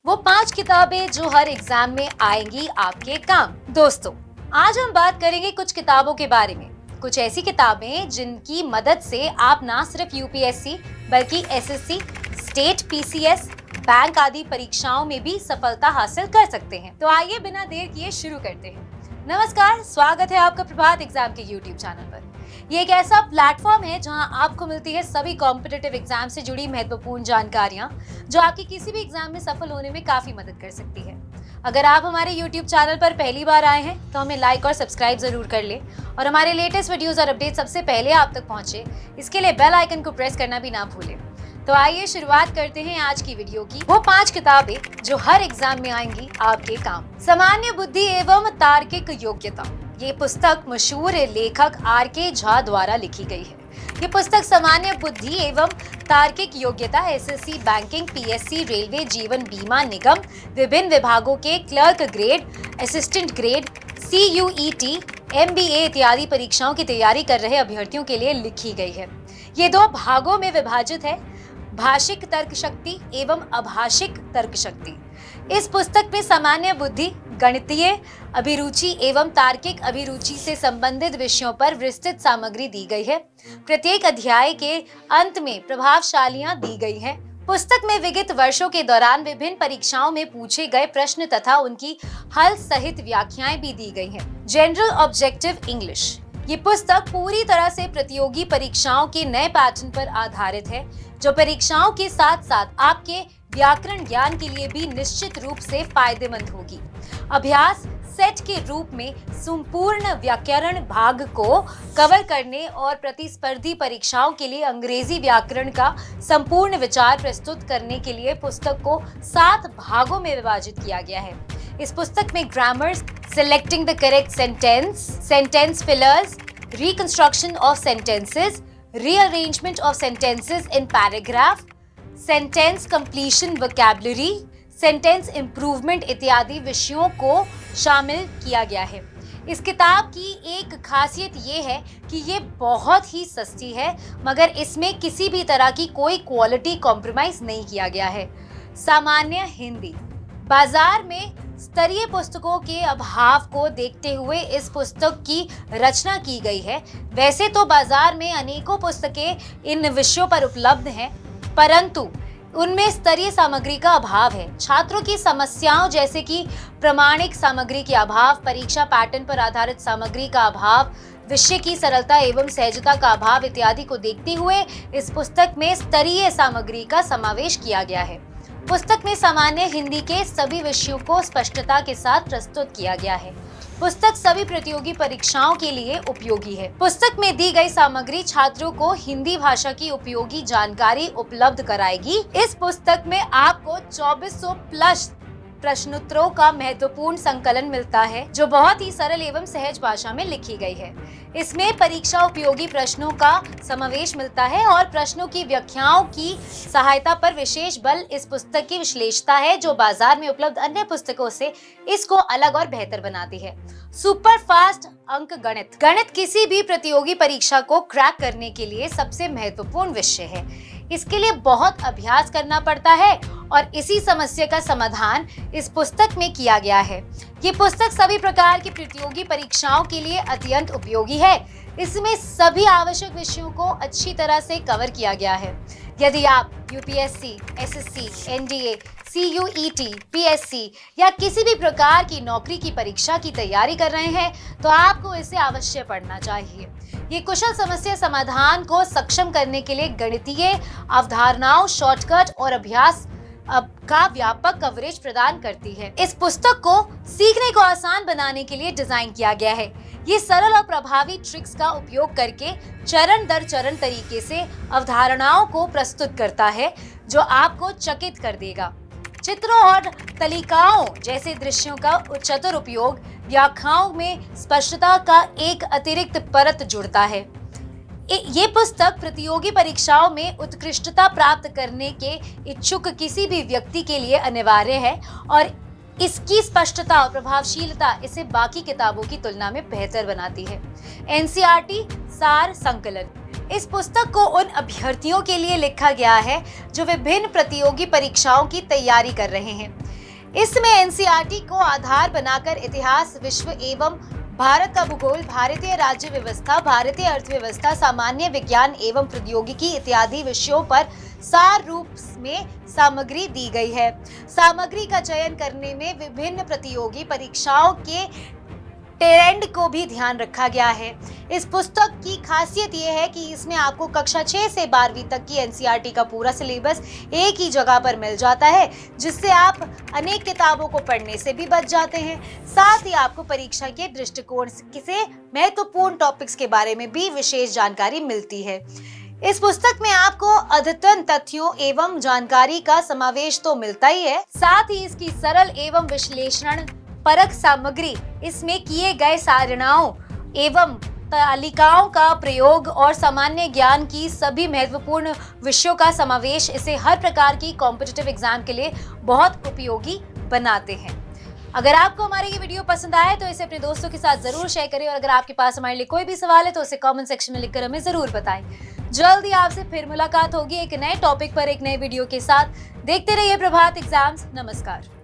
वो 5 किताबें जो हर एग्जाम में आएंगी आपके काम। दोस्तों, आज हम बात करेंगे कुछ किताबों के बारे में। कुछ ऐसी किताबें जिनकी मदद से आप ना सिर्फ यूपीएससी बल्कि एसएससी, स्टेट पीसीएस, बैंक आदि परीक्षाओं में भी सफलता हासिल कर सकते हैं। तो आइए बिना देर किए शुरू करते हैं। नमस्कार, स्वागत है आपका प्रभात एग्जाम के यूट्यूब चैनल पर। ये एक ऐसा प्लेटफॉर्म है जहां आपको मिलती है सभी कॉम्पिटिटिव एग्जाम से जुड़ी महत्वपूर्ण जानकारियां जो आपकी किसी भी एग्जाम में सफल होने में काफी मदद कर सकती है। अगर आप हमारे YouTube चैनल पर पहली बार आए हैं तो हमें लाइक और सब्सक्राइब जरूर कर लें और हमारे लेटेस्ट वीडियोस और अपडेट सबसे पहले आप तक पहुंचे, इसके लिए बेल आइकन को प्रेस करना भी ना भूलें। तो आइए शुरुआत करते हैं आज की वीडियो की। वो 5 किताबें जो हर एग्जाम में आएंगी आपके काम। सामान्य बुद्धि एवं तार्किक योग्यता। ये पुस्तक मशहूर लेखक आर.के. झा द्वारा लिखी गई है। ये पुस्तक सामान्य बुद्धि एवं तार्किक योग्यता एसएससी, बैंकिंग, पीएससी, रेलवे, जीवन बीमा निगम, विभिन्न विभागों के clerk grade, assistant grade, CUET, MBA इत्यादि परीक्षाओं की तैयारी कर रहे अभ्यर्थियों के लिए लिखी गई है। ये 2 भागों में विभाजित है, भाषिक तर्क शक्ति एवं अभाषिक तर्क शक्ति। इस पुस्तक में सामान्य बुद्धि, गणितीय अभिरुचि एवं तार्किक अभिरुचि से संबंधित विषयों पर विस्तृत सामग्री दी गई है। प्रत्येक अध्याय के अंत में प्रभावशालियां दी गई हैं। पुस्तक में विगत वर्षों के दौरान विभिन्न परीक्षाओं में पूछे गए प्रश्न तथा उनकी हल सहित व्याख्याएं भी दी गई हैं। General objective English. ये पुस्तक पूरी तरह से प्रतियोगी परीक्षाओं के नए पैटर्न पर आधारित है, जो परीक्षाओं के साथ साथ आपके व्याकरण ज्ञान के लिए भी निश्चित रूप से फायदेमंद होगी। अभ्यास सेट के रूप में संपूर्ण व्याकरण भाग को कवर करने और प्रतिस्पर्धी परीक्षाओं के लिए अंग्रेजी व्याकरण का संपूर्ण विचार प्रस्तुत करने के लिए पुस्तक को 7 भागों में विभाजित किया गया है। इस पुस्तक में grammar, selecting the correct sentence, sentence fillers, reconstruction of sentences, rearrangement of sentences in paragraph, sentence completion vocabulary, sentence improvement इत्यादि विषयों को शामिल किया गया है। इस किताब की एक खासियत ये है कि ये बहुत ही सस्ती है, मगर इसमें किसी भी तरह की कोई क्वालिटी कॉम्प्रोमाइज नहीं किया गया है। सामान्य हिंदी। बाजार में स्तरीय पुस्तकों के अभाव को देखते हुए इस पुस्तक की रचना की गई है। वैसे तो बाजार में अनेकों पुस्तकें इन विषयों पर उपलब्ध हैं, परंतु उनमें स्तरीय सामग्री का अभाव है। छात्रों की समस्याओं जैसे कि प्रमाणिक सामग्री के अभाव, परीक्षा पैटर्न पर आधारित सामग्री का अभाव, विषय की सरलता एवं सहजता का अभाव इत्यादि को देखते हुए इस पुस्तक में स्तरीय सामग्री का समावेश किया गया है। पुस्तक में सामान्य हिंदी के सभी विषयों को स्पष्टता के साथ प्रस्तुत किया गया है। पुस्तक सभी प्रतियोगी परीक्षाओं के लिए उपयोगी है। पुस्तक में दी गई सामग्री छात्रों को हिंदी भाषा की उपयोगी जानकारी उपलब्ध कराएगी। इस पुस्तक में आपको 2400 प्लस प्रश्नोत्तरों का महत्वपूर्ण संकलन मिलता है, जो बहुत ही सरल एवं सहज भाषा में लिखी गई है। इसमें परीक्षा उपयोगी प्रश्नों का समावेश मिलता है और प्रश्नों की व्याख्याओं की सहायता पर विशेष बल इस पुस्तक की विश्लेषता है, जो बाजार में उपलब्ध अन्य पुस्तकों से इसको अलग और बेहतर बनाती है। सुपर फास्ट अंक गणित। गणित किसी भी प्रतियोगी परीक्षा को क्रैक करने के लिए सबसे महत्वपूर्ण विषय है। इसके लिए बहुत अभ्यास करना पड़ता है और इसी समस्या का समाधान इस पुस्तक में किया गया है। ये पुस्तक सभी प्रकार की प्रतियोगी परीक्षाओं के लिए अत्यंत उपयोगी है। इसमें सभी आवश्यक विषयों को अच्छी तरह से कवर किया गया है। यदि आप UPSC, SSC, NDA, CUET, PSC या किसी भी प्रकार की नौकरी की परीक्षा की तैयारी कर रहे हैं तो आपको इसे अवश्य पढ़ना चाहिए। ये कुशल समस्या समाधान को सक्षम करने के लिए गणितीय अवधारणाओं, शॉर्टकट और अभ्यास का व्यापक कवरेज प्रदान करती है। इस पुस्तक को सीखने को आसान बनाने के लिए डिजाइन किया गया है। ये सरल और प्रभावी ट्रिक्स का उपयोग करके चरण दर चरण तरीके से अवधारणाओं को प्रस्तुत करता है, जो आपको चकित कर देगा। चित्रों और तलिकाओं जैसे दृश्यों का चतुर उपयोग व्याख्याओं में स्पष्टता का एक अतिरिक्त परत जुड़ता है। ये पुस्तक प्रतियोगी परीक्षाओं में उत्कृष्टता प्राप्त करने के इच्छुक किसी भी व्यक्ति के लिए अनिवार्य है और इसकी स्पष्टता और प्रभावशीलता इसे बाकी किताबों की तुलना में बेहतर बनाती है। एनसीईआरटी सार संकलन। इस पुस्तक को उन अभ्यर्थियों के लिए लिखा गया है जो विभिन्न प्रतियोगी परीक्षाओं की तैयारी कर रहे हैं। इसमें एनसीईआरटी को आधार बनाकर इतिहास, विश्व एवं भारत का भूगोल, भारतीय राज्य व्यवस्था, भारतीय अर्थव्यवस्था, सामान्य विज्ञान एवं प्रौद्योगिकी इत्यादि विषयों पर सार रूप में सामग्री दी गई है। सामग्री का चयन करने में विभिन्न प्रतियोगी परीक्षाओं के ट्रेंड को भी ध्यान रखा गया है। इस पुस्तक की खासियत यह है कि इसमें आपको कक्षा 6 से 12वीं तक की एनसीईआरटी का पूरा सिलेबस एक ही जगह पर मिल जाता है, जिससे आप अनेक किताबों को पढ़ने से भी बच जाते हैं। साथ ही आपको परीक्षा के दृष्टिकोण से महत्वपूर्ण टॉपिक्स के बारे में भी विशेष जानकारी मिलती है। इस पुस्तक में आपको अद्यतन तथ्यों एवं जानकारी का समावेश तो मिलता ही है, साथ ही इसकी सरल एवं विश्लेषण परक सामग्री, इसमें किए गए सारणाओं एवं तालिकाओं का प्रयोग और सामान्य ज्ञान की सभी महत्वपूर्ण विषयों का समावेश इसे हर प्रकार की कॉम्पिटिटिव एग्जाम के लिए बहुत उपयोगी बनाते हैं। अगर आपको हमारी ये वीडियो पसंद आए तो इसे अपने दोस्तों के साथ जरूर शेयर करें और अगर आपके पास हमारे लिए कोई भी सवाल है तो उसे कमेंट सेक्शन में लिखकर हमें जरूर बताएं। जल्दी आपसे फिर मुलाकात होगी एक नए टॉपिक पर एक नए वीडियो के साथ। देखते रहिए प्रभात एग्जाम्स। नमस्कार।